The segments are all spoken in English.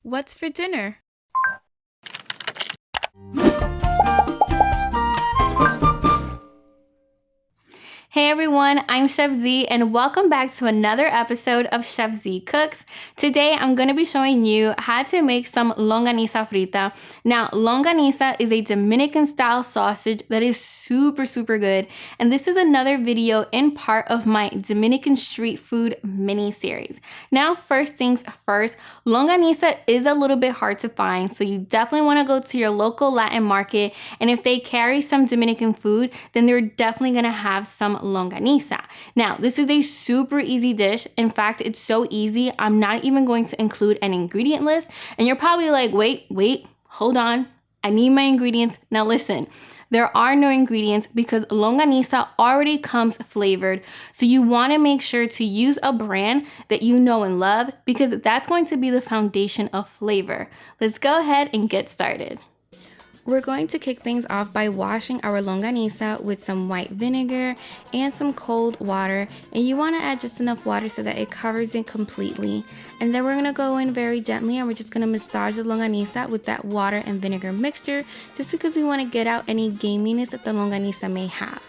What's for dinner? Hey everyone, I'm Chef Z and welcome back to another episode of Chef Z Cooks. Today I'm going to be showing you how to make some Longaniza Frita. Now, Longaniza is a Dominican style sausage that is super good, and this is another video in part of my Dominican Street Food mini series. Now, first things first, Longaniza is a little bit hard to find, so you definitely want to go to your local Latin market, and if they carry some Dominican food, then they're definitely going to have some longaniza. Now, this is a super easy dish. In fact, it's so easy, I'm not even going to include an ingredient list. And you're probably like, wait, hold on. I need my ingredients. Now listen, there are no ingredients because longaniza already comes flavored. So you want to make sure to use a brand that you know and love because that's going to be the foundation of flavor. Let's go ahead and get started. We're going to kick things off by washing our longaniza with some white vinegar and some cold water, and you want to add just enough water so that it covers it completely. And then we're going to go in very gently and we're just going to massage the longaniza with that water and vinegar mixture just because we want to get out any gaminess that the longaniza may have.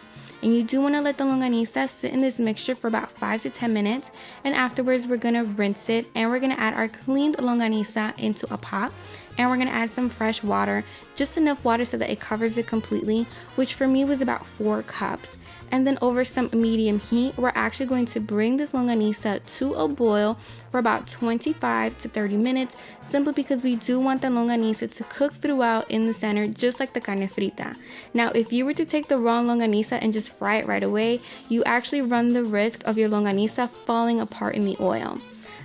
And you do want to let the longaniza sit in this mixture for about 5 to 10 minutes. And afterwards, we're going to rinse it and we're going to add our cleaned longaniza into a pot. And we're going to add some fresh water, just enough water so that it covers it completely, which for me was about 4 cups. And then over some medium heat, we're actually going to bring this longaniza to a boil for about 25 to 30 minutes, simply because we do want the longaniza to cook throughout in the center, just like the carne frita. Now, if you were to take the raw longaniza and just fry it right away, you actually run the risk of your longaniza falling apart in the oil.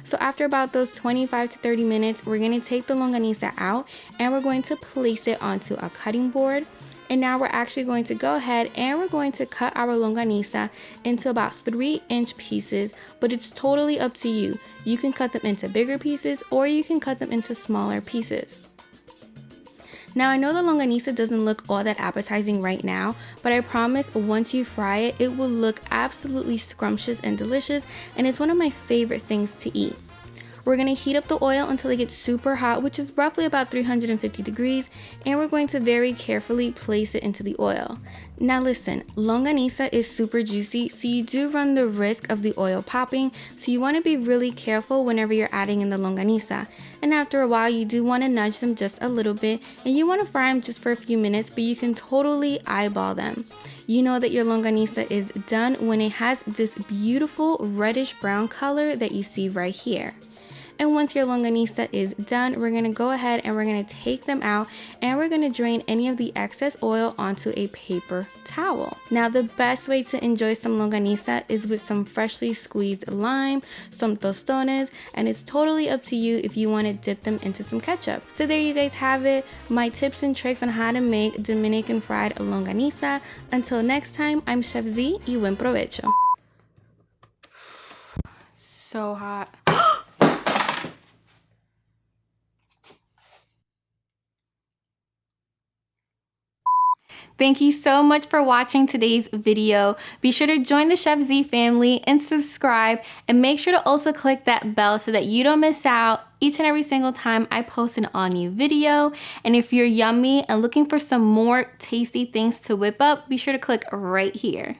So after about those 25 to 30 minutes, we're going to take the longaniza out and we're going to place it onto a cutting board. And now we're actually going to go ahead and we're going to cut our longaniza into about 3-inch pieces, but it's totally up to you. You can cut them into bigger pieces or you can cut them into smaller pieces. Now, I know the longaniza doesn't look all that appetizing right now, but I promise once you fry it, it will look absolutely scrumptious and delicious, and it's one of my favorite things to eat. We're going to heat up the oil until it gets super hot, which is roughly about 350 degrees, and we're going to very carefully place it into the oil. Now listen, longaniza is super juicy, so you do run the risk of the oil popping, so you want to be really careful whenever you're adding in the longaniza. And after a while, you do want to nudge them just a little bit, and you want to fry them just for a few minutes, but you can totally eyeball them. You know that your longaniza is done when it has this beautiful reddish brown color that you see right here. And once your longaniza is done, we're going to go ahead and we're going to take them out and we're going to drain any of the excess oil onto a paper towel. Now, the best way to enjoy some longaniza is with some freshly squeezed lime, some tostones, and it's totally up to you if you want to dip them into some ketchup. So there you guys have it, my tips and tricks on how to make Dominican fried longaniza. Until next time, I'm Chef Z y buen provecho. So hot. Thank you so much for watching today's video. Be sure to join the Chef Z family and subscribe, and make sure to also click that bell so that you don't miss out each and every single time I post an all new video. And if you're yummy and looking for some more tasty things to whip up, be sure to click right here.